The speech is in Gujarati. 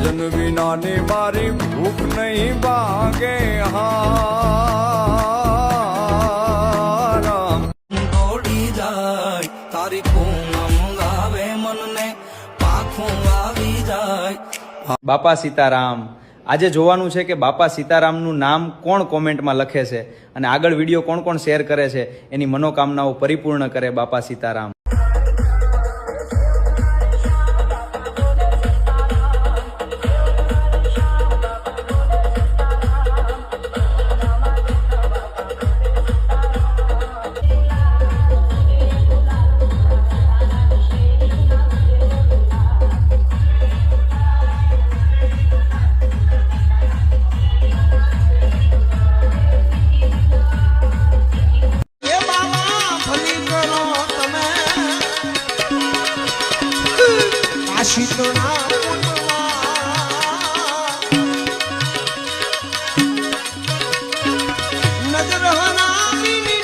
ભજન વિનાની મારી ભૂખ નહીં ભાગે હારામ દોડી જાય તારી પૂનમ ગાવે મનને પાખું આવી જાય। બાપા સીતારામ। આજે જોવાનું છે કે બાપા સીતારામનું નામ કોણ કોમેન્ટમાં લખે છે અને આગળ વિડીયો કોણ કોણ શેર કરે છે, એની મનોકામનાઓ પરિપૂર્ણ કરે બાપા સીતારામ। નજર હરાવી